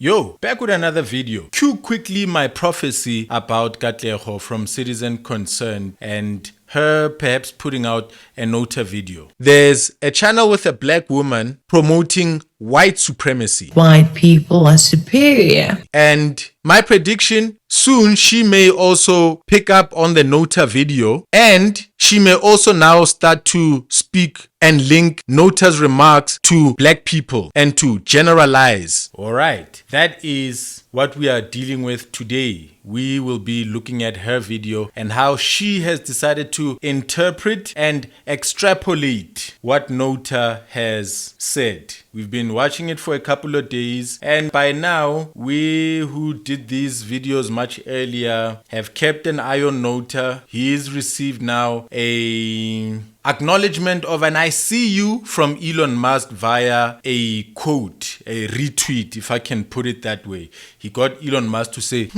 Yo, back with another video. Cue quickly my prophecy about Katlego from Citizen Concerned and her perhaps putting out a Nota video. There's a channel with a black woman promoting white supremacy. White people are superior. And my prediction, soon she may also pick up on the Nota video and she may also now start to speak and link Nota's remarks to black people and to generalize. All right, that is what we are dealing with today. We will be looking at her video and how she has decided to interpret and extrapolate what Nota has said. We've been watching it for a couple of days, and by now, we who did these videos much earlier have kept an eye on Nota. He's received now a acknowledgement of an I see you from Elon Musk via a quote, a retweet, if I can put it that way. He got Elon Musk to say,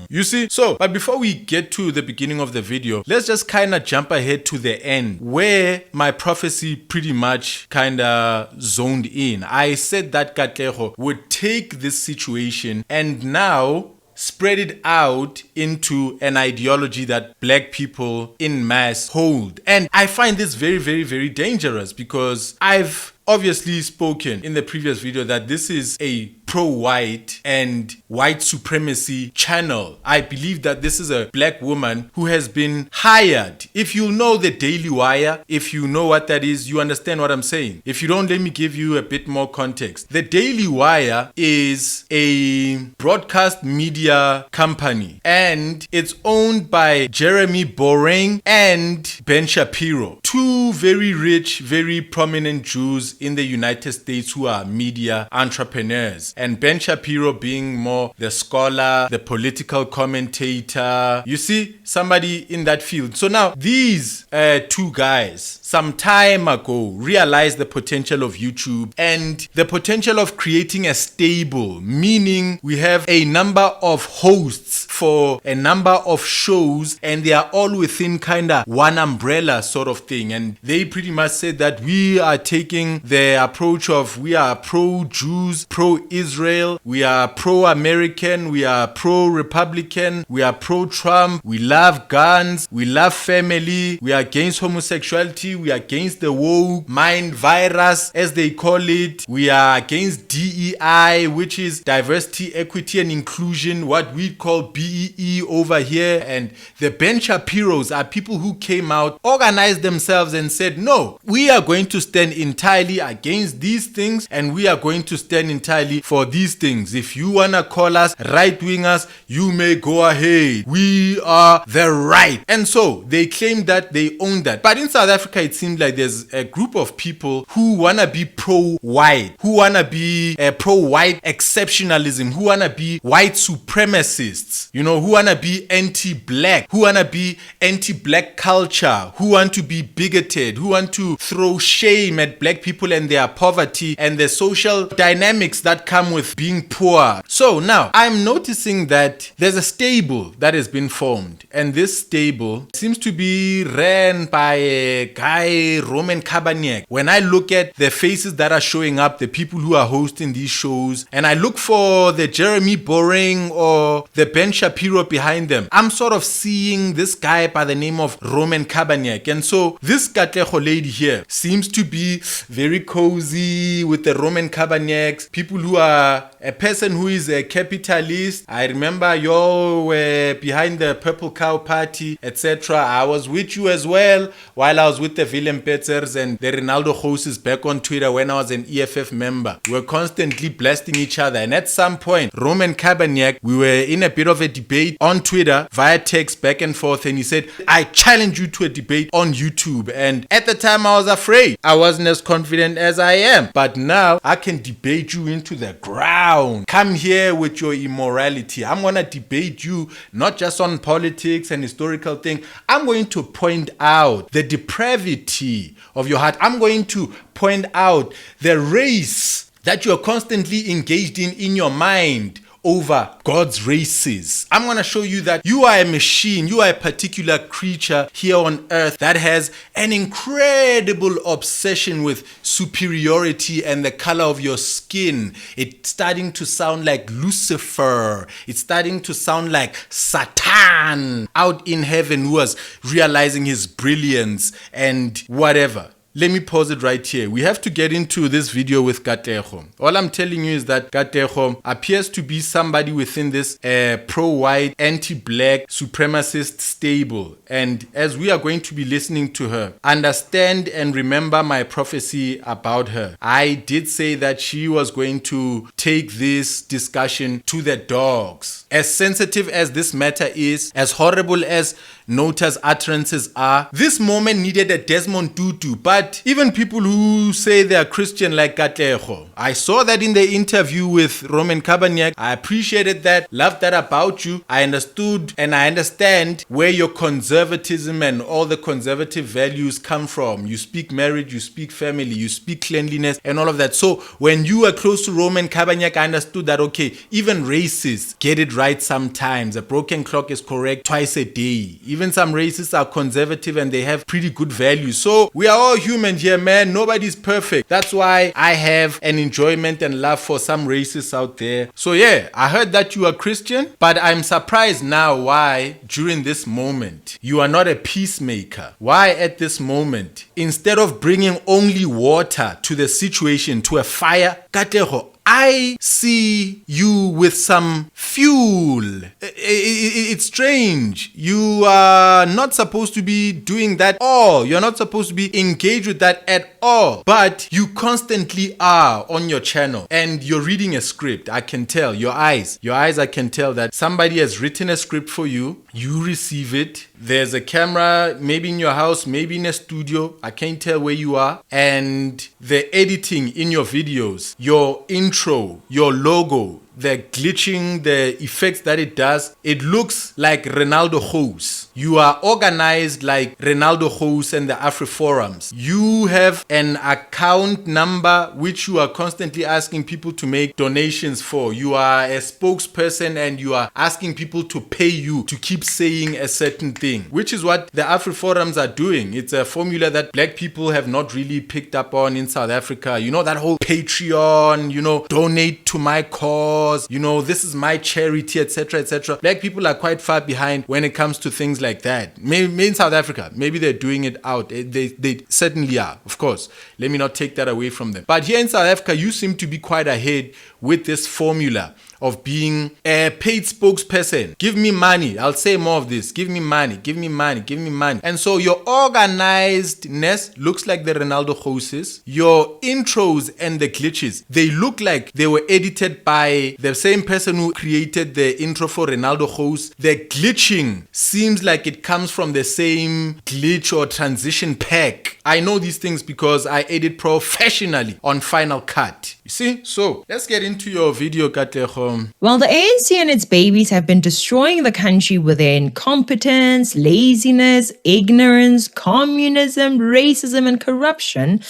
you see? So, but before we get to the beginning of the video, let's just kind of jump ahead to the end where my prophecy pretty much kind of zoned in. I said that Katlego would take this situation and now spread it out into an ideology that black people in mass hold. And I find this very, very, very dangerous because I've obviously spoken in the previous video that this is a pro-white and white supremacy channel. I believe that this is a black woman who has been hired. If you know the Daily Wire, if you know what that is, you understand what I'm saying. If you don't, let me give you a bit more context. The Daily Wire is a broadcast media company and it's owned by Jeremy Boring and Ben Shapiro, two very rich, very prominent Jews in the United States who are media entrepreneurs. And Ben Shapiro being more the scholar, the political commentator, you see, somebody in that field. So now these two guys some time ago realized the potential of YouTube and the potential of creating a stable, meaning we have a number of hosts for a number of shows and they are all within kind of one umbrella sort of thing. And they pretty much said that we are taking the approach of we are pro-Jews, pro-Israel, we are pro-American, we are pro-Republican, we are pro-Trump, we love guns, we love family, we are against homosexuality, we are against the woke mind virus as they call it, we are against DEI, which is diversity, equity and inclusion, what we call BEE over here. And the Ben Shapiros are people who came out, organized themselves and said, no, we are going to stand entirely against these things and we are going to stand entirely for these things. If you want to call us right-wingers, you may go ahead. We are the right. And so they claim that they own that. But in South Africa, it seems like there's a group of people who want to be pro-white, who want to be pro-white exceptionalism, who want to be white supremacists, you know, who want to be anti-black, who want to be anti-black culture, who want to be bigoted, who want to throw shame at black people and their poverty and the social dynamics that come with being poor. So now I'm noticing that there's a stable that has been formed, and this stable seems to be ran by a guy, Roman Kabaniak. When I look at the faces that are showing up, the people who are hosting these shows, and I look for the Jeremy Boring or the Ben Shapiro behind them, I'm sort of seeing this guy by the name of Roman Kabaniak. And so this Katlego lady here seems to be very cozy with the Roman Kabaniaks, people who are a person who is a capitalist. I remember y'all were behind the Purple Cow Party, etc. I was with you as well while I was with the Willem Petzers and the Ronaldo hosts back on Twitter when I was an EFF member. We were constantly blasting each other. And at some point, Roman Kabaniak, we were in a bit of a debate on Twitter via text back and forth. And he said, I challenge you to a debate on YouTube. And at the time, I was afraid. I wasn't as confident as I am. But now I can debate you into the ground. Come here with your immorality. I'm going to debate you not just on politics and historical thing. I'm going to point out the depravity of your heart. I'm going to point out the race that you're constantly engaged in your mind over God's races. I'm going to show you that you are a machine. You are a particular creature here on earth that has an incredible obsession with superiority and the color of your skin. It's starting to sound like Lucifer. It's starting to sound like Satan out in heaven who was realizing his brilliance and whatever. Let me pause it right here. We have to get into this video with Katlego. All I'm telling you is that Katlego appears to be somebody within this pro-white, anti-black, supremacist stable. And as we are going to be listening to her, understand and remember my prophecy about her. I did say that she was going to take this discussion to the dogs. As sensitive as this matter is, as horrible as Nota's utterances are, this moment needed a Desmond Tutu. But even people who say they are Christian like Katlego, I saw that in the interview with Roman Kabaniak. I appreciated that, loved that about you. I understood and I understand where your conservatism and all the conservative values come from. You speak marriage, you speak family, you speak cleanliness and all of that. So when you were close to Roman Kabaniak, I understood that, okay, even racists get it right sometimes. A broken clock is correct twice a day. Even some racists are conservative and they have pretty good values. So we are all human here, man. Nobody's perfect. That's why I have an enjoyment and love for some racists out there. So yeah, I heard that you are Christian, but I'm surprised now why during this moment you are not a peacemaker. Why at this moment, instead of bringing only water to the situation, to a fire, Katlego, I see you with some fuel. It's strange. You are not supposed to be doing that at all. You're not supposed to be engaged with that at all. But you constantly are on your channel and you're reading a script. I can tell. Your eyes, I can tell that somebody has written a script for you. You receive it. There's a camera, maybe in your house, maybe in a studio. I can't tell where you are. And the editing in your videos, your intro, your logo, the glitching, the effects that it does, it looks like Ronaldo Hose. You are organized like Ronaldo Hose and the AfriForums. You have an account number which you are constantly asking people to make donations for. You are a spokesperson and you are asking people to pay you to keep saying a certain thing, which is what the AfriForums are doing. It's a formula that black people have not really picked up on in South Africa. You know, that whole Patreon, you know, donate to my cause, you know, this is my charity, etc., etc. Black people are quite far behind when it comes to things like that. Maybe in South Africa, maybe they're doing it out. They certainly are, of course. Let me not take that away from them. But here in South Africa, you seem to be quite ahead with this formula of being a paid spokesperson. Give me money. I'll say more of this. Give me money. Give me money. Give me money. And so your organizedness looks like the Ronaldo Hoses. Your intros and the glitches, they look like they were edited by the same person who created the intro for Ronaldo Hose. The glitching seems like it comes from the same glitch or transition pack. I know these things because I edit professionally on Final Cut. You see? So let's get into your video, Katlego. Well, the ANC and its babies have been destroying the country with their incompetence, laziness, ignorance, communism, racism, and corruption.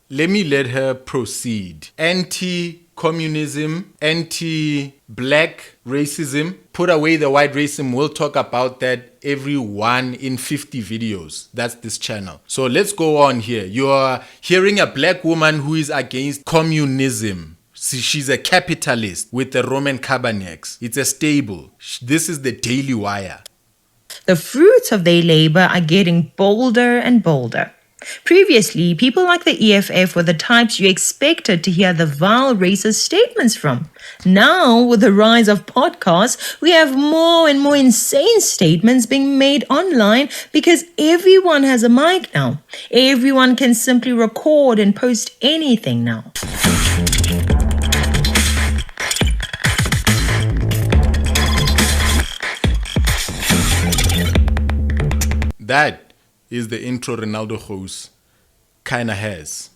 Let me let her proceed. Anti-communism, anti-black racism, put away the white racism. We'll talk about that every 1 in 50 videos. That's this channel. So let's go on here. You are hearing a black woman who is against communism. She's a capitalist with the Roman Kabaniaks. It's a stable. This is the Daily Wire. The fruits of their labor are getting bolder and bolder. Previously, people like the EFF were the types you expected to hear the vile racist statements from. Now, with the rise of podcasts, we have more and more insane statements being made online because everyone has a mic now. Everyone can simply record and post anything now. That is the intro Ronaldo Hose kinda has.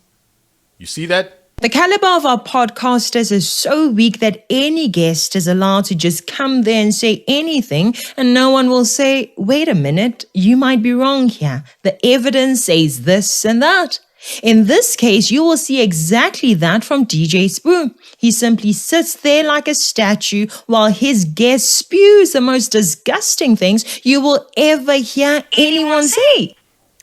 You see that? The caliber of our podcasters is so weak that any guest is allowed to just come there and say anything and no one will say, wait a minute, you might be wrong here. The evidence says this and that. In this case, you will see exactly that from DJ Spoo. He simply sits there like a statue while his guest spews the most disgusting things you will ever hear anyone say.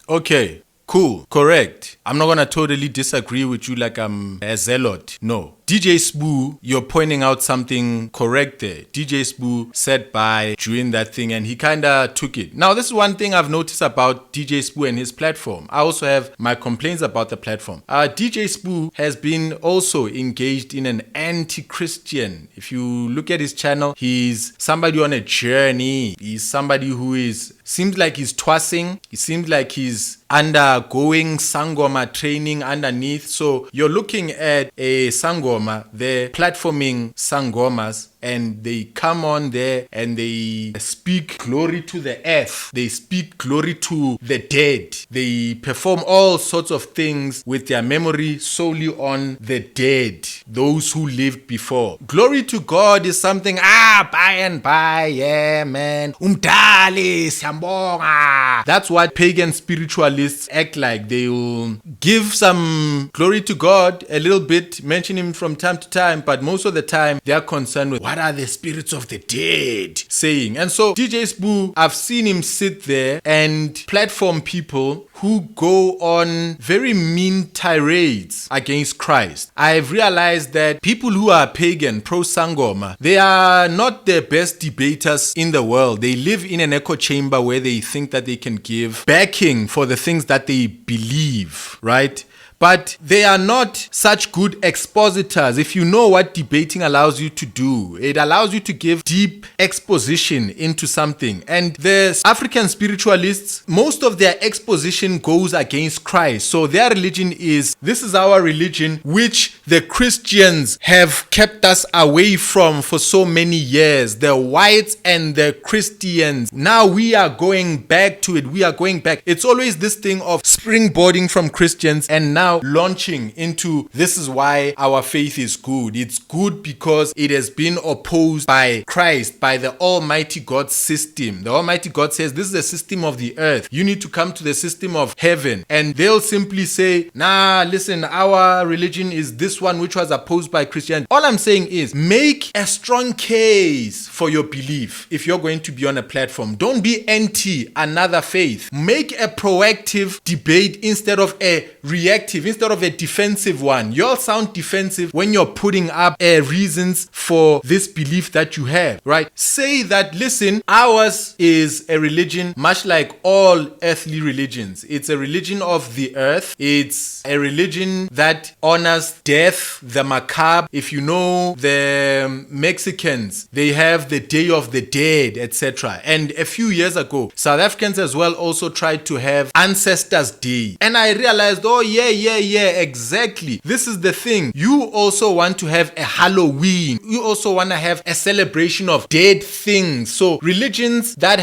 Okay, cool, correct. I'm not gonna totally disagree with you like I'm a zealot. No. DJ Spoo, you're pointing out something correct there. DJ Spoo sat by doing that thing and he kinda took it. Now, this is one thing I've noticed about DJ Spoo and his platform. I also have my complaints about the platform. DJ Spoo has been also engaged in an anti-Christian. If you look at his channel, he's somebody on a journey. He's somebody who seems like he's twassing. It seems like he's undergoing Sangoma training underneath. So you're looking at a Sangoma, they're platforming Sangomas, and they come on there and they speak glory to the earth. They speak glory to the dead. They perform all sorts of things with their memory solely on the dead, those who lived before. Glory to God is something, by and by, yeah, man. Umdali, siyambonga. That's what pagan spiritualists act like. They'll give some glory to God a little bit, mention him from time to time, but most of the time they are concerned with what are the spirits of the dead saying. And so DJ Spoo, I've seen him sit there and platform people who go on very mean tirades against Christ. I've realized that people who are pagan, pro-Sangoma, they are not the best debaters in the world. They live in an echo chamber where they think that they can give backing for the things that they believe, right? But they are not such good expositors. If you know what debating allows you to do, it allows you to give deep exposition into something. And the African spiritualists, most of their exposition goes against Christ. So their religion is, this is our religion, which the Christians have kept us away from for so many years. The whites and the Christians. Now we are going back to it. We are going back. It's always this thing of springboarding from Christians and now launching into, this is why our faith is good. It's good because it has been opposed by Christ, by the Almighty God system. The Almighty God says, this is the system of the earth. You need to come to the system of heaven. And they'll simply say, nah, listen, our religion is this one which was opposed by Christianity. All I'm saying is, make a strong case for your belief if you're going to be on a platform. Don't be anti another faith. Make a proactive debate instead of a reactive, instead of a defensive one. You'll sound defensive when you're putting up reasons for this belief that you have, right? Say that, listen, ours is a religion much like all earthly religions. It's a religion of the earth. It's a religion that honors death, the macabre. If you know the Mexicans, they have the Day of the Dead, etc. And a few years ago, South Africans as well also tried to have Ancestors Day. And I realized, oh yeah, exactly. This is the thing. You also want to have a Halloween. You also want to have a celebration of dead things. So religions that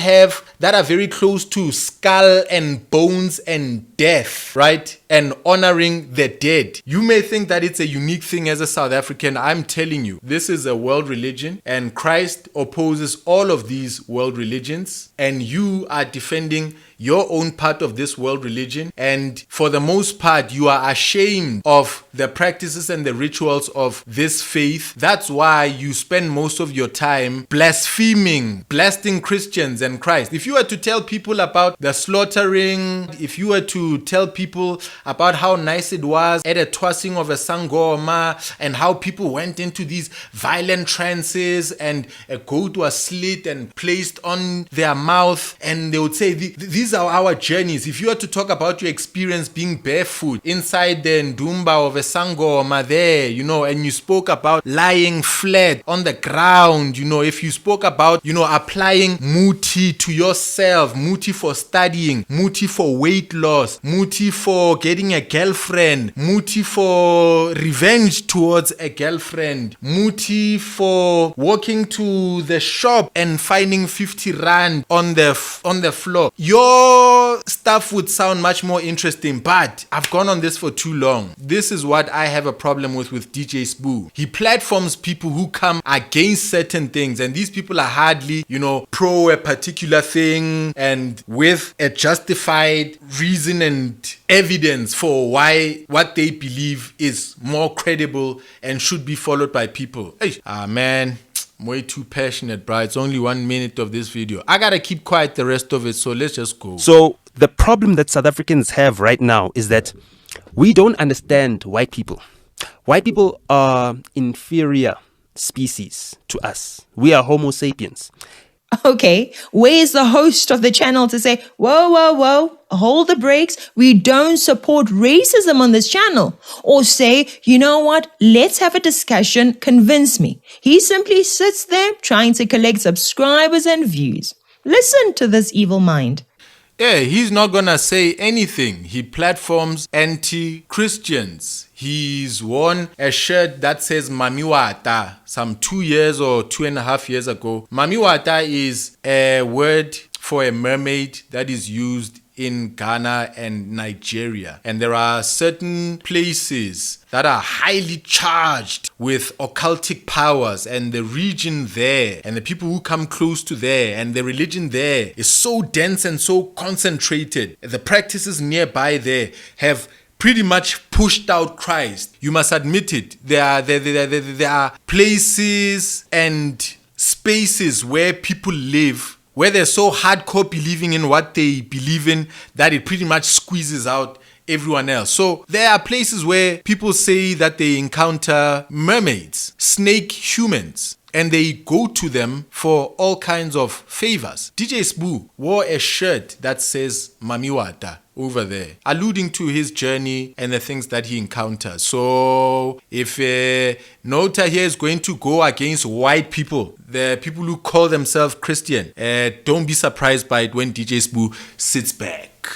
are very close to skull and bones and death, right? And honoring the dead. You may think that it's a unique thing as a South African. I'm telling you, this is a world religion and Christ opposes all of these world religions, and you are defending your own part of this world religion, and for the most part you are ashamed of the practices and the rituals of this faith. That's why you spend most of your time blaspheming, blasting Christians and Christ. If you were to tell people about the slaughtering, if you were to tell people about how nice it was at a twassing of a Sangoma and how people went into these violent trances and a goat was slit and placed on their mouth, and they would say, these are our journeys. If you were to talk about your experience being barefoot inside the ndumba of a Sangoma there, and you spoke about lying flat on the ground, if you spoke about, applying muti to yourself, muti for studying, muti for weight loss, muti for getting a girlfriend, muti for revenge towards a girlfriend, muti for walking to the shop and finding 50 rand on the floor, your stuff would sound much more interesting. But I've gone on this for too long. This is what I have a problem with DJ Spoo. He platforms people who come against certain things, and these people are hardly, pro a particular thing and with a justified reason and evidence for why what they believe is more credible and should be followed by people. Man, I'm way too passionate, bro. It's only 1 minute of this video. I gotta keep quiet the rest of it, so let's just go. So the problem that South Africans have right now is that we don't understand white people. White people are inferior species to us. We are Homo sapiens. Okay, where's the host of the channel to say, whoa, hold the brakes, we don't support racism on this channel? Or say, you know what, let's have a discussion, convince me. He simply sits there trying to collect subscribers and views. Listen to this evil mind. Yeah, he's not gonna say anything. He platforms anti-Christians. He's worn a shirt that says Mamiwata some 2 years or 2.5 years ago. Mamiwata is a word for a mermaid that is used in Ghana and Nigeria. And there are certain places that are highly charged with occultic powers, and the region there and the people who come close to there and the religion there is so dense and so concentrated. The practices nearby there have pretty much pushed out Christ. You must admit it. There are places and spaces where people live where they're so hardcore believing in what they believe in that it pretty much squeezes out everyone else. So there are places where people say that they encounter mermaids, snake humans, and they go to them for all kinds of favors. DJ Spoo wore a shirt that says Mamiwata over there, alluding to his journey and the things that he encounters. So if Nota here is going to go against white people, the people who call themselves Christian, don't be surprised by it when DJ Spoo sits back.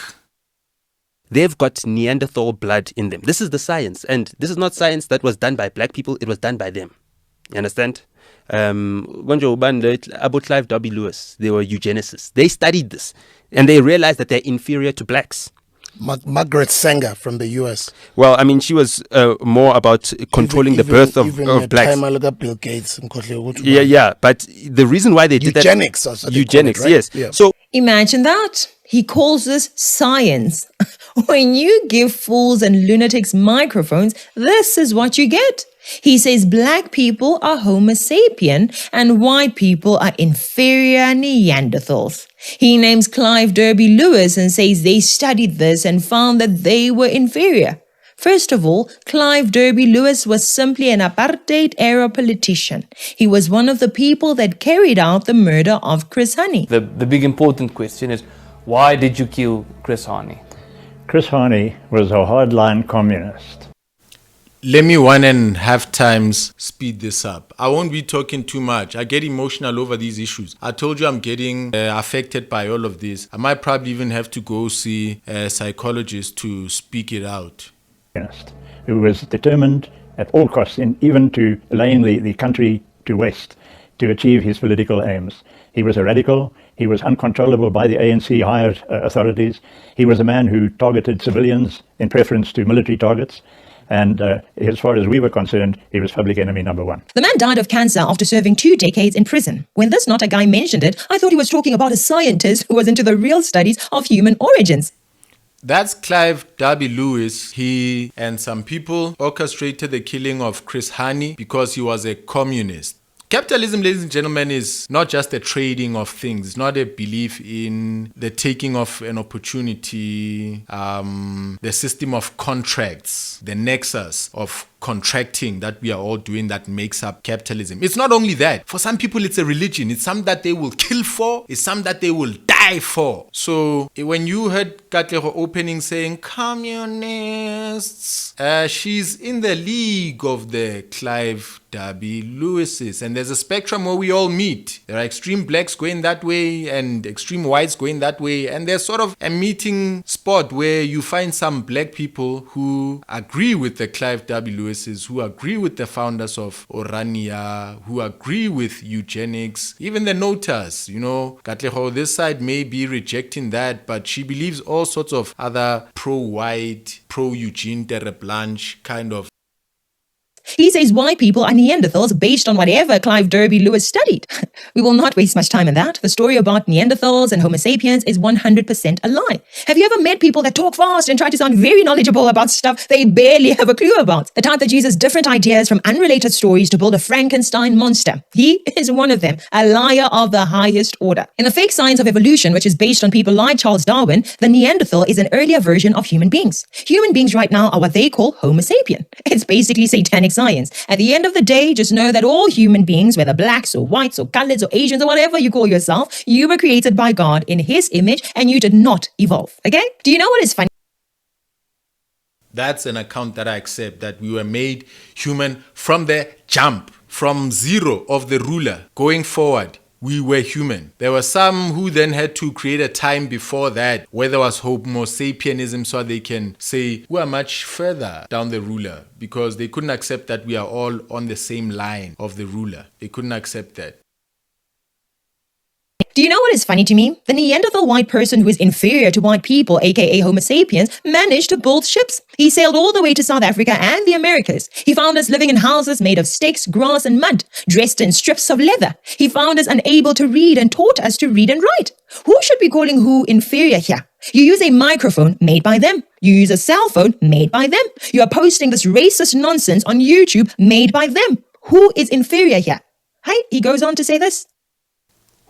They've got Neanderthal blood in them. This is the science. And this is not science that was done by black people. It was done by them. You understand? About Clive W. Lewis, they were eugenicists. They studied this. And they realized that they're inferior to blacks. Margaret Sanger from the US. Well, I mean, she was more about controlling the birth of blacks. Time I look at Bill Gates. Yeah. But the reason why they did eugenics, that... Also eugenics, right? Yes. Yeah. So Imagine that. He calls this science. When you give fools and lunatics microphones, this is what you get. He says black people are Homo sapien and white people are inferior Neanderthals. He names Clive Derby Lewis and says they studied this and found that they were inferior. First of all, Clive Derby Lewis was simply an apartheid-era politician. He was one of the people that carried out the murder of Chris Hani. The big important question is, why did you kill Chris Hani? Chris Hani was a hardline communist. Let me 1.5 times speed this up. I won't be talking too much. I get emotional over these issues. I told you I'm getting affected by all of this. I might probably even have to go see a psychologist to speak it out. Who was determined at all costs, even to laying the country to waste, to achieve his political aims. He was a radical. He was uncontrollable by the ANC higher authorities. He was a man who targeted civilians in preference to military targets. And as far as we were concerned, he was public enemy number one. The man died of cancer after serving 2 decades in prison. When this Nota guy mentioned it, I thought he was talking about a scientist who was into the real studies of human origins. That's Clive Derby Lewis. He and some people orchestrated the killing of Chris Hani because he was a communist. Capitalism, ladies and gentlemen, is not just a trading of things. It's not a belief in the taking of an opportunity, the system of contracts, the nexus of contracting that we are all doing that makes up capitalism. It's not only that. For some people, it's a religion. It's something that they will kill for. It's something that they will die for. So when you heard Katlego opening saying, communists, she's in the league of the Clive Derby Lewis's. And there's a spectrum where we all meet. There are extreme blacks going that way and extreme whites going that way. And there's sort of a meeting spot where you find some black people who agree with the Clive Derby Lewis's, who agree with the founders of Orania, who agree with eugenics, even the Notas. You know, Katlego, this side may be rejecting that, but she believes all sorts of other pro-white, pro-Eugene Terre Blanche kind of. He says white people are Neanderthals based on whatever Clive Derby Lewis studied. We will not waste much time on that. The story about Neanderthals and Homo sapiens is 100% a lie. Have you ever met people that talk fast and try to sound very knowledgeable about stuff they barely have a clue about? The type that uses different ideas from unrelated stories to build a Frankenstein monster. He is one of them, a liar of the highest order. In the fake science of evolution, which is based on people like Charles Darwin, the Neanderthal is an earlier version of human beings. Human beings right now are what they call Homo sapien. It's basically satanic science. At the end of the day, just know that all human beings, whether blacks or whites or coloreds or Asians or whatever you call yourself, you were created by God in His image and you did not evolve. Okay? Do you know what is funny? That's an account that I accept, that we were made human from the jump, from zero of the ruler going forward. We were human. There were some who then had to create a time before that where there was Homo sapienism, so they can say we are much further down the ruler, because they couldn't accept that we are all on the same line of the ruler. They couldn't accept that. Do you know what is funny to me? The Neanderthal white person who is inferior to white people, aka Homo sapiens, managed to build ships. He sailed all the way to South Africa and the Americas. He found us living in houses made of sticks, grass, and mud, dressed in strips of leather. He found us unable to read and taught us to read and write. Who should be calling who inferior here? You use a microphone made by them. You use a cell phone made by them. You are posting this racist nonsense on YouTube made by them. Who is inferior here? Hey, he goes on to say this.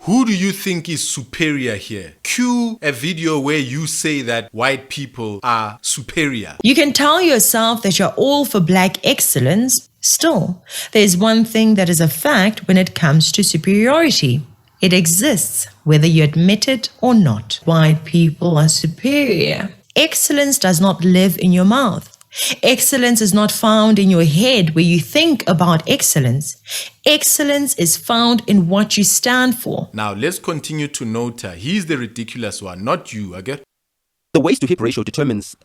Who do you think is superior here? Cue a video where you say that white people are superior. You can tell yourself that you're all for black excellence. Still, there's one thing that is a fact when it comes to superiority. It exists, whether you admit it or not. White people are superior. Excellence does not live in your mouth. Excellence is not found in your head where you think about excellence. Excellence is found in what you stand for. Now let's continue to Nota. He's the ridiculous one, not you, okay? The waist to hip ratio determines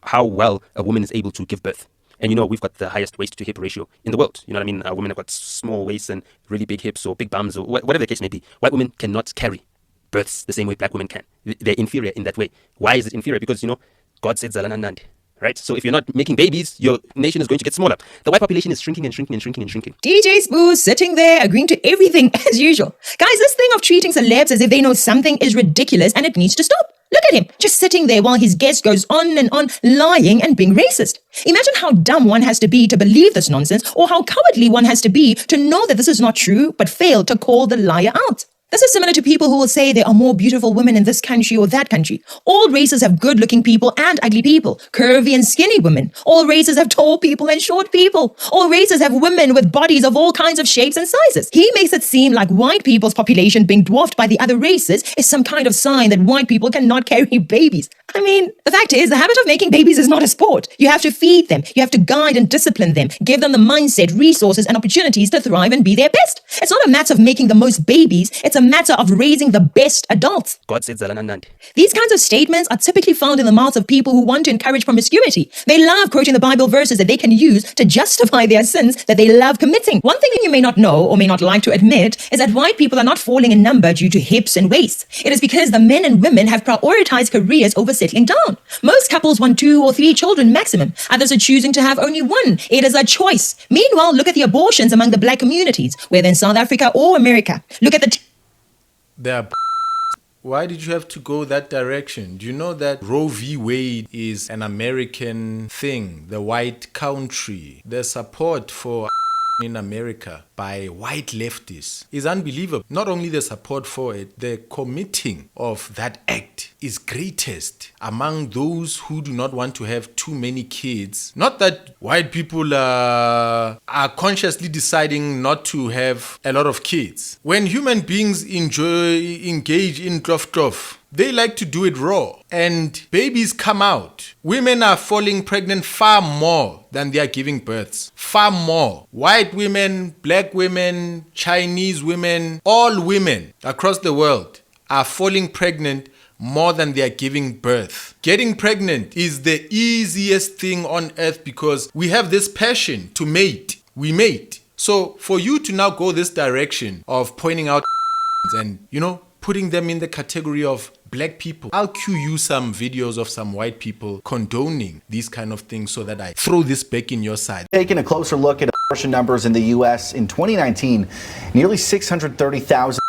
how well a woman is able to give birth. And you know, we've got the highest waist to hip ratio in the world. You know what I mean? Women have got small waists and really big hips or big bums or whatever the case may be. White women cannot carry births the same way black women can. They're inferior in that way. Why is it inferior? Because, you know, God said Zalana Nandi. Right? So if you're not making babies, your nation is going to get smaller. The white population is shrinking and shrinking and shrinking and shrinking. DJ Spoo sitting there agreeing to everything as usual. Guys, this thing of treating celebs as if they know something is ridiculous and it needs to stop. Look at him, just sitting there while his guest goes on and on, lying and being racist. Imagine how dumb one has to be to believe this nonsense, or how cowardly one has to be to know that this is not true, but fail to call the liar out. This is similar to people who will say there are more beautiful women in this country or that country. All races have good-looking people and ugly people, curvy and skinny women. All races have tall people and short people. All races have women with bodies of all kinds of shapes and sizes. He makes it seem like white people's population being dwarfed by the other races is some kind of sign that white people cannot carry babies. I mean, the fact is, the habit of making babies is not a sport. You have to feed them. You have to guide and discipline them. Give them the mindset, resources, and opportunities to thrive and be their best. It's not a matter of making the most babies. It's a matter of raising the best adults. God said Zalana Nandi. These kinds of statements are typically found in the mouths of people who want to encourage promiscuity. They love quoting the Bible verses that they can use to justify their sins that they love committing. One thing you may not know or may not like to admit is that white people are not falling in number due to hips and waists. It is because the men and women have prioritized careers over settling down. Most couples want 2 or 3 children maximum. Others are choosing to have only 1. It is a choice. Meanwhile, look at the abortions among the black communities, whether in South Africa or America. Look at the Why did you have to go that direction? Do you know that Roe v. Wade is an American thing, the white country? The support for in America by white leftists is unbelievable. Not only the support for it, the committing of that act is greatest among those who do not want to have too many kids. Not that white people are consciously deciding not to have a lot of kids. When human beings engage in cloth, they like to do it raw. And babies come out Women are falling pregnant far more than they are giving births. Far more. White women, black women, Chinese women, all women across the world are falling pregnant more than they are giving birth. Getting pregnant is the easiest thing on earth because we have this passion to mate. We mate. So for you to now go this direction of pointing out and, putting them in the category of black people, I'll cue you some videos of some white people condoning these kind of things so that I throw this back in your side. Taking a closer look at abortion numbers in the U.S. in 2019, nearly 630,000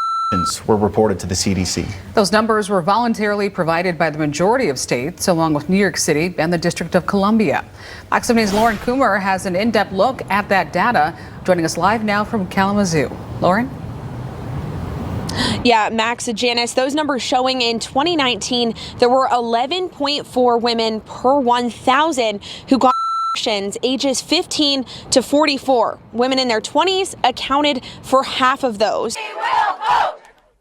were reported to the CDC. Those numbers were voluntarily provided by the majority of states, along with New York City and the District of Columbia. Fox 7's Lauren Coomer has an in-depth look at that data, joining us live now from Kalamazoo. Lauren? Yeah, Max, Janice, those numbers showing in 2019, there were 11.4 women per 1,000 who got abortions ages 15 to 44. Women in their 20s accounted for half of those.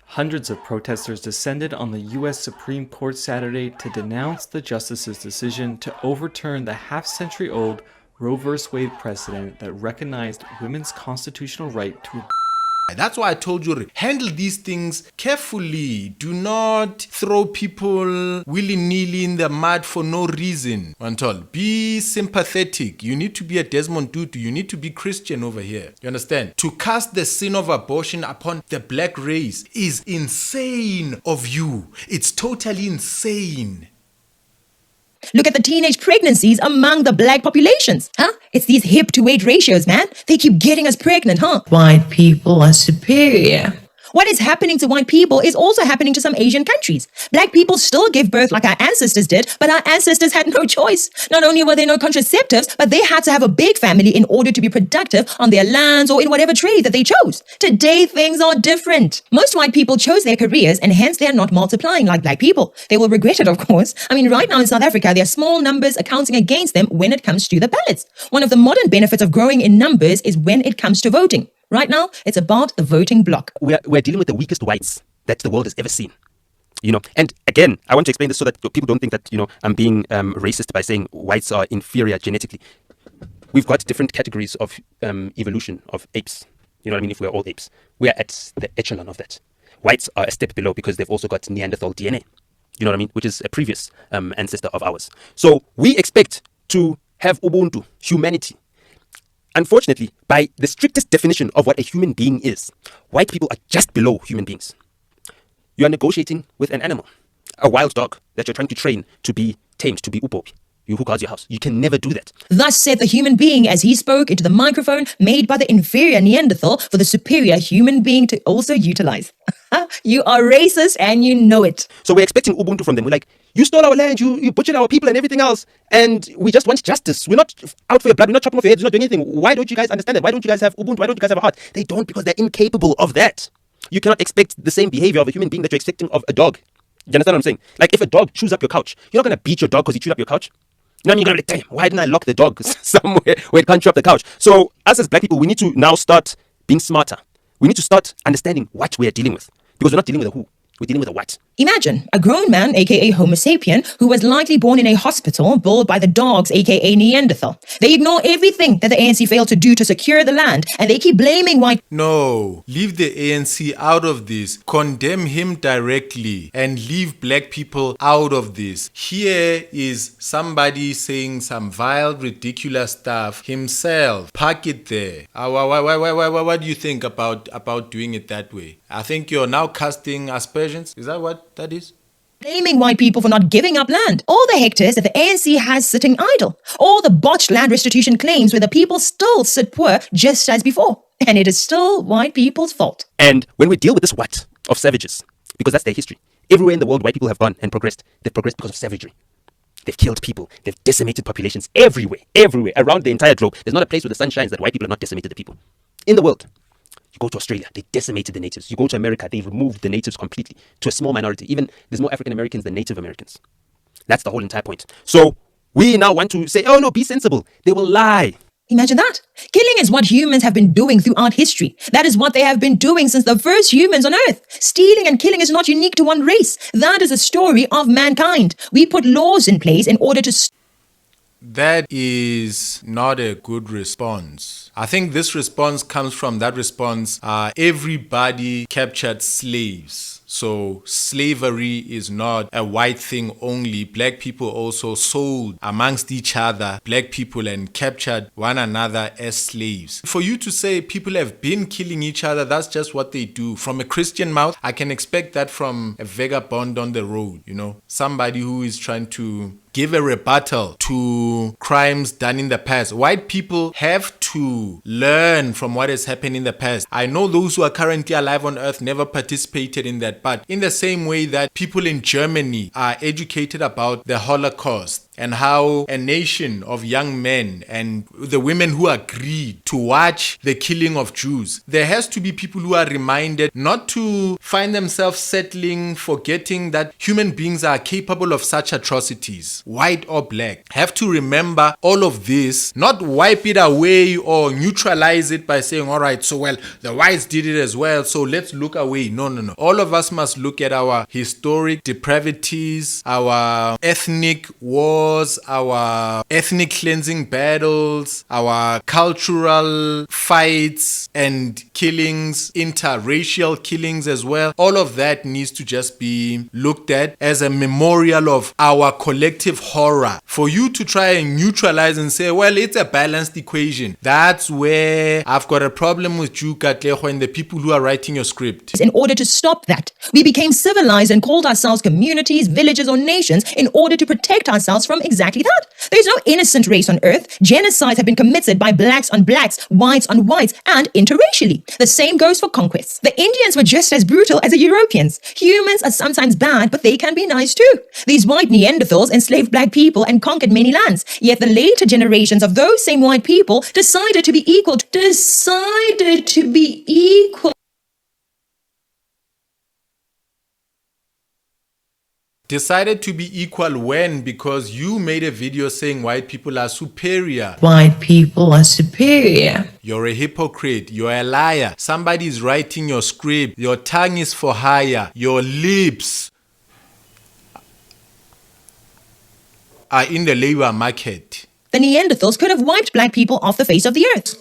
Hundreds of protesters descended on the U.S. Supreme Court Saturday to denounce the justice's decision to overturn the half-century-old Roe v. Wade precedent that recognized women's constitutional right to abortion. That's why I told you, handle these things carefully. Do not throw people willy-nilly in the mud for no reason. Antol, be sympathetic. You need to be a Desmond Tutu. You need to be Christian over here. You understand? To cast the sin of abortion upon the black race is insane of you. It's totally insane. Look at the teenage pregnancies among the black populations, huh? It's these hip to weight ratios, man. They keep getting us pregnant, huh? White people are superior. What is happening to white people is also happening to some Asian countries. Black people still give birth like our ancestors did, but our ancestors had no choice. Not only were there no contraceptives, but they had to have a big family in order to be productive on their lands or in whatever trade that they chose. Today, things are different. Most white people chose their careers and hence they are not multiplying like black people. They will regret it, of course. I mean, right now in South Africa, there are small numbers accounting against them when it comes to the ballots. One of the modern benefits of growing in numbers is when it comes to voting. Right now, it's about the voting bloc. We're dealing with the weakest whites that the world has ever seen. And again, I want to explain this so that people don't think that, I'm being racist by saying whites are inferior genetically. We've got different categories of evolution of apes. You know what I mean? If we're all apes, we're at the echelon of that. Whites are a step below because they've also got Neanderthal DNA. You know what I mean? Which is a previous ancestor of ours. So we expect to have Ubuntu, humanity. Unfortunately, by the strictest definition of what a human being is, white people are just below human beings. You are negotiating with an animal, a wild dog that you're trying to train to be tamed, to be upopi. You who guards your house. You can never do that. Thus said the human being as he spoke into the microphone made by the inferior Neanderthal for the superior human being to also utilize. You are racist and you know it. So we're expecting Ubuntu from them. We're like, you stole our land, you butchered our people and everything else. And we just want justice. We're not out for your blood. We're not chopping off your heads. We're not doing anything. Why don't you guys understand that? Why don't you guys have Ubuntu? Why don't you guys have a heart? They don't, because they're incapable of that. You cannot expect the same behavior of a human being that you're expecting of a dog. You understand what I'm saying? Like if a dog chews up your couch, you're not going to beat your dog because he chewed up your couch. You know what I mean? You're going to be like, damn, why didn't I lock the dog somewhere where it can't chew up the couch? So us as black people, we need to now start being smarter. We need to start understanding what we're dealing with. Because we're not dealing with a who. We're dealing with a what. Imagine a grown man, aka Homo sapien, who was likely born in a hospital built by the dogs, aka Neanderthal. They ignore everything that the ANC failed to do to secure the land, and they keep blaming white. No, leave the ANC out of this. Condemn him directly and leave black people out of this. Here is somebody saying some vile, ridiculous stuff himself. Park it there. What do you think about doing it that way? I think you're now casting aspersions. Is that what that is? Blaming white people for not giving up land. All the hectares that the ANC has sitting idle. All the botched land restitution claims where the people still sit poor just as before. And it is still white people's fault. And when we deal with this what of savages, because that's their history. Everywhere in the world, white people have gone and progressed. They've progressed because of savagery. They've killed people. They've decimated populations everywhere, around the entire globe. There's not a place where the sun shines that white people have not decimated the people. In the world. You go to Australia, they decimated the natives. You go to America, they removed the natives completely to a small minority. Even there's more African Americans than Native Americans. That's the whole entire point. So we now want to say, oh no, be sensible. They will lie. Imagine that. Killing is what humans have been doing throughout history. That is what they have been doing since the first humans on Earth. Stealing and killing is not unique to one race. That is a story of mankind. We put laws in place in order to... That is not a good response. I think this response comes from that response, everybody captured slaves. So slavery is not a white thing only. Black people also sold amongst each other, black people, and captured one another as slaves. For you to say people have been killing each other, that's just what they do. From a Christian mouth, I can expect that from a vagabond on the road, somebody who is trying to give a rebuttal to crimes done in the past. White people have to learn from what has happened in the past. I know those who are currently alive on earth never participated in that, but in the same way that people in Germany are educated about the Holocaust and how a nation of young men and the women who agreed to watch the killing of Jews, there has to be people who are reminded not to find themselves settling, forgetting that human beings are capable of such atrocities, white or black. Have to remember all of this, not wipe it away or neutralize it by saying, all right, so well, the whites did it as well, so let's look away. No. All of us must look at our historic depravities, our ethnic wars, our ethnic cleansing battles, our cultural fights and killings, interracial killings as well. All of that needs to just be looked at as a memorial of our collective horror. For you to try and neutralize and say, well, it's a balanced equation, that's where I've got a problem with you, Katlego, and the people who are writing your script. In order to stop that, we became civilized and called ourselves communities, villages, or nations in order to protect ourselves from exactly that. There's no innocent race on earth. Genocides have been committed by blacks on blacks, whites on whites, and interracially. The same goes for conquests. The Indians were just as brutal as the Europeans. Humans are sometimes bad, but they can be nice too. These white Neanderthals enslaved black people and conquered many lands. Yet the later generations of those same white people decided to be equal. Decided to be equal when? Because you made a video saying white people are superior. White people are superior. You're a hypocrite. You're a liar. Somebody is writing your script. Your tongue is for hire. Your lips are in the labor market. The Neanderthals could have wiped black people off the face of the earth.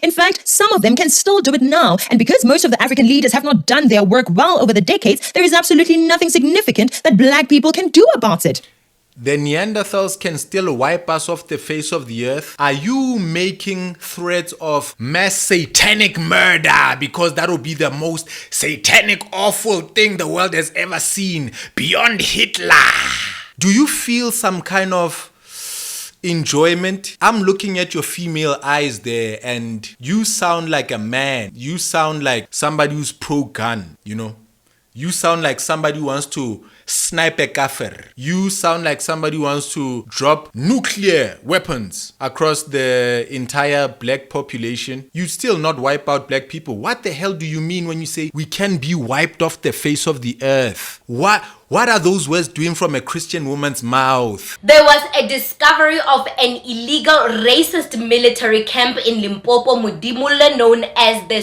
In fact, some of them can still do it now. And because most of the African leaders have not done their work well over the decades, there is absolutely nothing significant that black people can do about it. The Neanderthals can still wipe us off the face of the earth. Are you making threats of mass satanic murder? Because that would be the most satanic, awful thing the world has ever seen, beyond Hitler. Do you feel some kind of enjoyment? I'm looking at your female eyes there, and you sound like a man. You sound like somebody who's pro-gun, You sound like somebody who wants to snipe a kafir. You sound like somebody who wants to drop nuclear weapons across the entire black population. You still not wipe out black people. What the hell do you mean when you say we can be wiped off the face of the earth? What are those words doing from a Christian woman's mouth? There was a discovery of an illegal racist military camp in Limpopo, Modimolle, known as the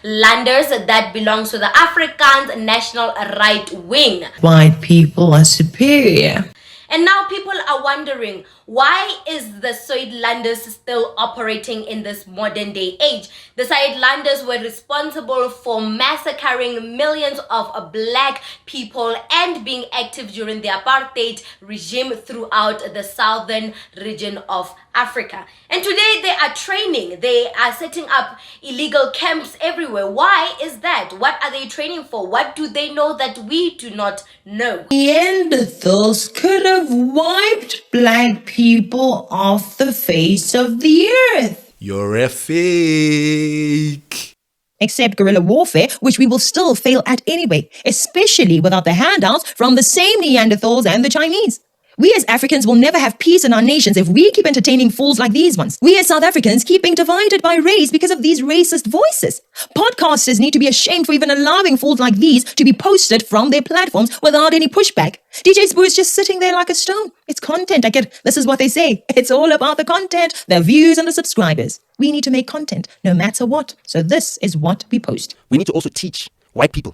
Landers, that belongs to the Afrikaans National Right Wing. White people are superior. And now people are wondering, why is the Landers still operating in this modern day age? The Landers were responsible for massacring millions of black people and being active during the apartheid regime throughout the southern region of Africa. And today they are training. They are setting up illegal camps everywhere. Why is that? What are they training for? What do they know that we do not know? Neanderthals could have wiped black people off the face of the earth. You're a fake. Except guerrilla warfare, which we will still fail at anyway, especially without the handouts from the same Neanderthals and the Chinese. We as Africans will never have peace in our nations if we keep entertaining fools like these ones. We as South Africans keep being divided by race because of these racist voices. Podcasters need to be ashamed for even allowing fools like these to be posted from their platforms without any pushback. DJ Spoo is just sitting there like a stone. It's content. I get, this is what they say. It's all about the content, the views and the subscribers. We need to make content no matter what. So this is what we post. We need to also teach white people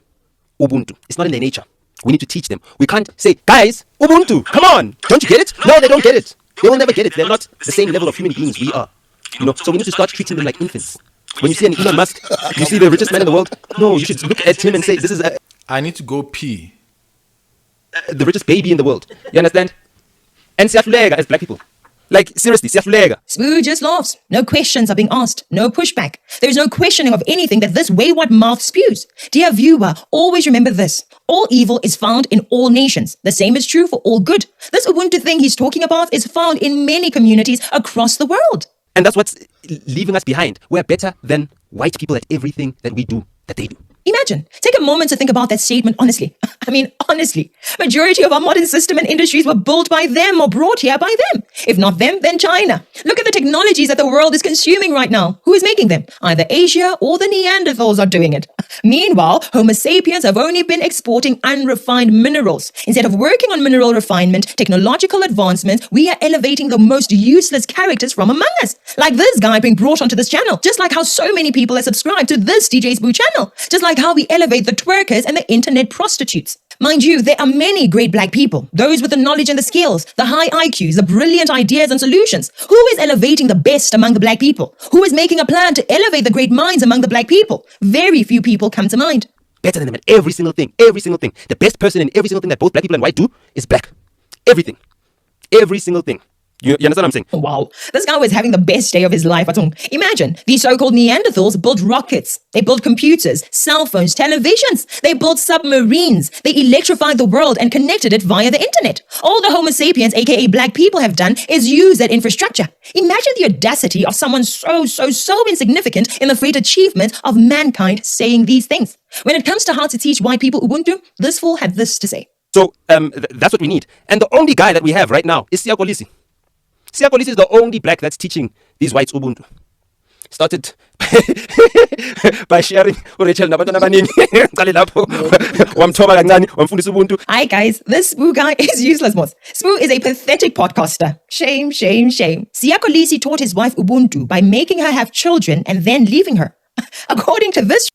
Ubuntu. It's not in their nature. We need to teach them. We can't say, guys, Ubuntu, come on. Don't you get it? No, they don't get it. They will never get it. They're not the same level of human beings we are. So we need to start treating them like infants. When you see an Elon Musk, you see the richest man in the world. No, you should look at him and say, this is I need to go pee. The richest baby in the world. You understand? And siyafuleka as black people. Like, seriously, siyafuleka. Smooth just laughs. No questions are being asked. No pushback. There's no questioning of anything that this wayward mouth spews. Dear viewer, always remember this. All evil is found in all nations. The same is true for all good. This Ubuntu thing he's talking about is found in many communities across the world. And that's what's leaving us behind. We're better than white people at everything that we do, that they do. Imagine, take a moment to think about that statement honestly. I mean, honestly. Majority of our modern system and industries were built by them or brought here by them. If not them, then China. Look at the technologies that the world is consuming right now. Who is making them? Either Asia or the Neanderthals are doing it. Meanwhile, Homo sapiens have only been exporting unrefined minerals. Instead of working on mineral refinement, technological advancement, we are elevating the most useless characters from among us. Like this guy being brought onto this channel. Just like how so many people are subscribed to this DJ's Boo channel. Just like how we elevate the twerkers and the internet prostitutes. Mind you, there are many great black people, those with the knowledge and the skills, the high IQs, the brilliant ideas and solutions. Who is elevating the best among the black people? Who is making a plan to elevate the great minds among the black people? Very few people come to mind. Better than them at every single thing, every single thing. The best person in every single thing that both black people and white do is black. Everything. Every single thing. You understand what I'm saying? Wow, this guy was having the best day of his life. Imagine, these so-called Neanderthals built rockets. They built computers, cell phones, televisions. They built submarines. They electrified the world and connected it via the internet. All the Homo sapiens, aka black people, have done is use that infrastructure. Imagine the audacity of someone so insignificant in the great achievement of mankind saying these things. When it comes to how to teach white people Ubuntu, this fool had this to say. So, that's what we need. And the only guy that we have right now is Siyakolisi. Siyakolisi is the only black that's teaching these whites Ubuntu. Started by sharing Rachel nabantwana abaningi ngicale lapho wamthoba kancane wamfundisa Ubuntu. Hi guys, this Spoo guy is useless most. Spoo is a pathetic podcaster. Shame. Siyakolisi taught his wife Ubuntu by making her have children and then leaving her. According to this,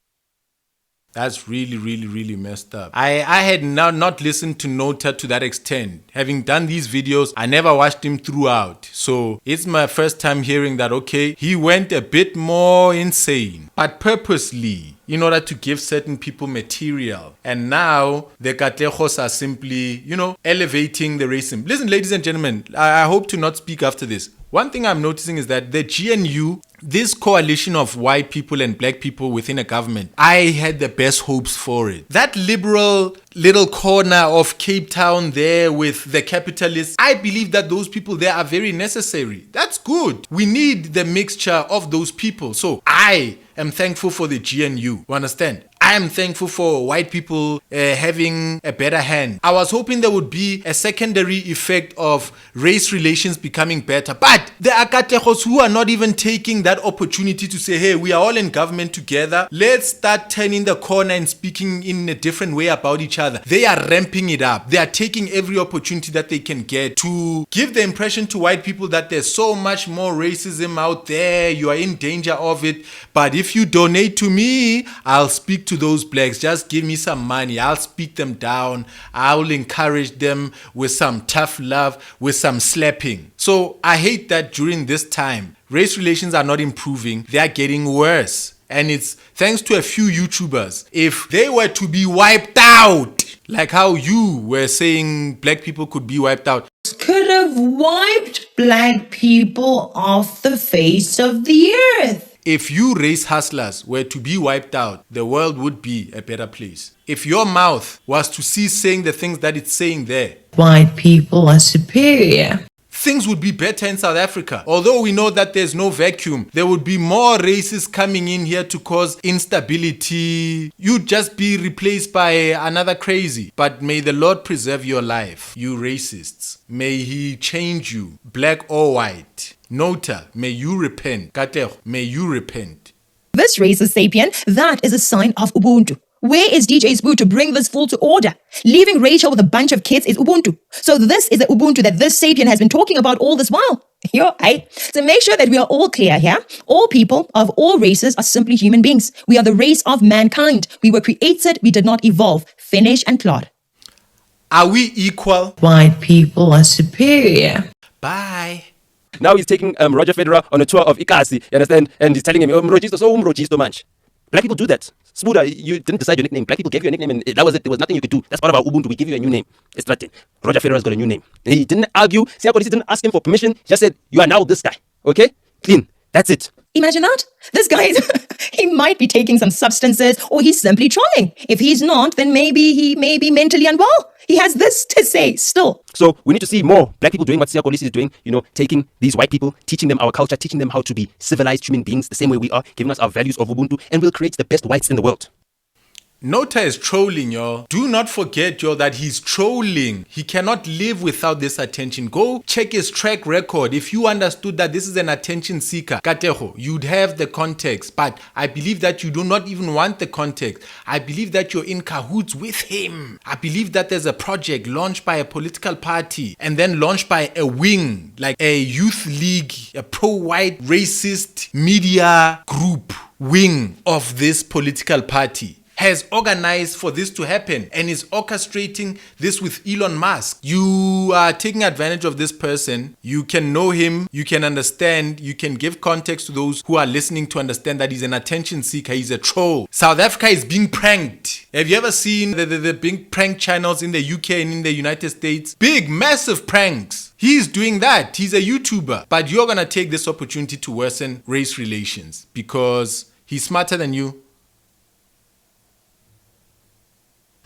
that's really messed up. I had not listened to Nota to that extent. Having done these videos, I never watched him throughout. So it's my first time hearing that, okay, he went a bit more insane, but purposely, in order to give certain people material. And now the Katlegos are simply, elevating the racism. Listen, ladies and gentlemen, I hope to not speak after this. One thing I'm noticing is that the GNU, this coalition of white people and black people within a government, I had the best hopes for it. That liberal little corner of Cape Town there with the capitalists, I believe that those people there are very necessary. That's good. We need the mixture of those people. So I am thankful for the GNU. You understand? I am thankful for white people having a better hand. I was hoping there would be a secondary effect of race relations becoming better. But the Katlego who are not even taking that opportunity to say, hey, we are all in government together. Let's start turning the corner and speaking in a different way about each other. They are ramping it up. They are taking every opportunity that they can get to give the impression to white people that there's so much more racism out there. You are in danger of it. But if you donate to me, I'll speak to those blacks. Just give me some money. I'll speak them down. I'll encourage them with some tough love, with some slapping. So I hate that during this time, race relations are not improving. They are getting worse. And it's thanks to a few YouTubers. If they were to be wiped out, like how you were saying black people could be wiped out, could have wiped black people off the face of the earth. If you race hustlers were to be wiped out, the world would be a better place. If your mouth was to cease saying the things that it's saying there, white people are superior, things would be better in South Africa. Although we know that there's no vacuum, there would be more races coming in here to cause instability. You'd just be replaced by another crazy. But may the Lord preserve your life, you racists. May He change you, black or white. Nota, may you repent. Katlego, may you repent. This racist sapien, that is a sign of Ubuntu. Where is DJ Spoo to bring this fool to order? Leaving Rachel with a bunch of kids is Ubuntu. So this is the Ubuntu that this sapien has been talking about all this while. So make sure that we are all clear here. All people of all races are simply human beings. We are the race of mankind. We were created, we did not evolve. Finish and plod. Are we equal? White people are superior. Bye. Now he's taking Roger Federer on a tour of Ikasi, you understand? And he's telling him, Mrojisto manch. Black people do that. Smuda, you didn't decide your nickname. Black people gave you a nickname and that was it. There was nothing you could do. That's part of our Ubuntu. We give you a new name. It's nothing. Roger Federer's got a new name. He didn't argue. Siakolisi didn't ask him for permission. He just said, you are now this guy. Okay? Clean. That's it. Imagine that. This guy, he might be taking some substances or he's simply trolling. If he's not, then maybe he may be mentally unwell. He has this to say still. So we need to see more black people doing what Siakolisi is doing, taking these white people, teaching them our culture, teaching them how to be civilized human beings the same way we are, giving us our values of Ubuntu, and we'll create the best whites in the world. Nota is trolling, y'all. Do not forget, y'all, that he's trolling. He cannot live without this attention. Go check his track record. If you understood that this is an attention seeker, Katlego, you'd have the context. But I believe that you do not even want the context. I believe that you're in cahoots with him. I believe that there's a project launched by a political party and then launched by a wing, like a youth league, a pro-white racist media group wing of this political party, has organized for this to happen and is orchestrating this with Elon Musk. You are taking advantage of this person. You can know him. You can understand. You can give context to those who are listening to understand that he's an attention seeker. He's a troll. South Africa is being pranked. Have you ever seen the big prank channels in the UK and in the United States? Big, massive pranks. He's doing that. He's a YouTuber. But you're going to take this opportunity to worsen race relations because he's smarter than you.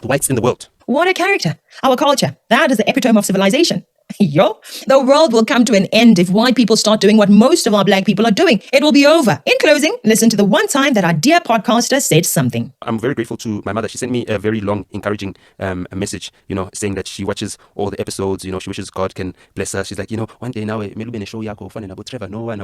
The whites in the world. What a character. Our culture. That is the epitome of civilization. Yo, the world will come to an end if white people start doing what most of our black people are doing. It will be over. In closing, listen to the one time that our dear podcaster said something. I'm very grateful to my mother. She sent me a very long, encouraging message, saying that she watches all the episodes, she wishes God can bless her. She's like, one day now, maybe in a show, yako, fun about Trevor, no one.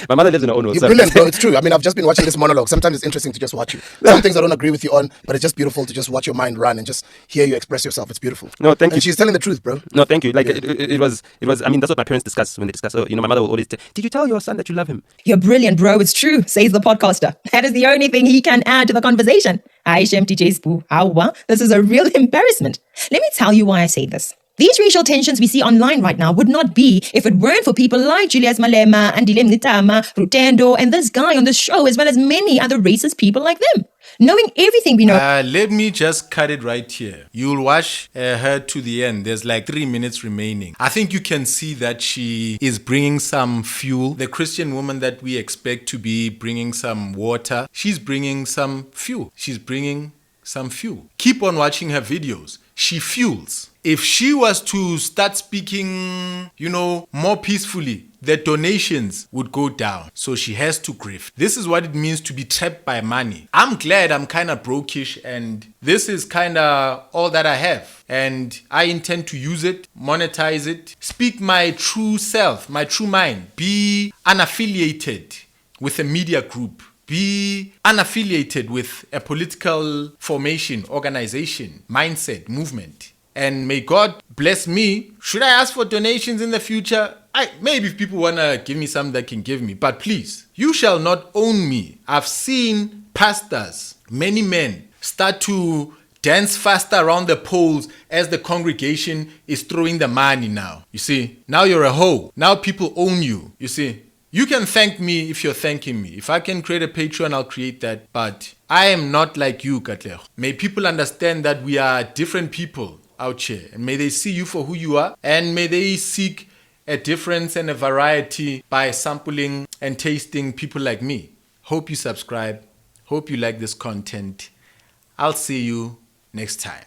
My mother lives in her own house. You're brilliant, bro. It's true. I mean, I've just been watching this monologue. Sometimes it's interesting to just watch you. Some things I don't agree with you on, but it's just beautiful to just watch your mind run and just hear you express yourself. It's beautiful. No, thank you. And she's telling the truth, bro. No, thank you. Like, it was, I mean, that's what my parents discuss when they discuss. My mother will always say, did you tell your son that you love him? You're brilliant, bro. It's true, says the podcaster. That is the only thing he can add to the conversation. This is a real embarrassment. Let me tell you why I say this. These racial tensions we see online right now would not be if it weren't for people like Julius Malema, Andile Mnitama, Rutendo, and this guy on the show, as well as many other racist people like them. Knowing everything we know. Let me just cut it right here. You'll watch her to the end. There's like 3 minutes remaining. I think you can see that she is bringing some fuel. The Christian woman that we expect to be bringing some water, she's bringing some fuel. She's bringing some fuel. Keep on watching her videos. She fuels. If she was to start speaking, more peacefully, the donations would go down. So she has to grift. This is what it means to be trapped by money. I'm glad I'm kind of brokish and this is kind of all that I have. And I intend to use it, monetize it, speak my true self, my true mind, be unaffiliated with a media group. Be unaffiliated with a political formation, organization, mindset, movement. And may God bless me. Should I ask for donations in the future? Maybe if people want to give me something, they can give me. But please, you shall not own me. I've seen pastors, many men, start to dance faster around the poles as the congregation is throwing the money now. You see, now you're a hoe. Now people own you. You see. You can thank me if you're thanking me. If I can create a Patreon, I'll create that. But I am not like you, Katlego. May people understand that we are different people out here. And may they see you for who you are. And may they seek a difference and a variety by sampling and tasting people like me. Hope you subscribe. Hope you like this content. I'll see you next time.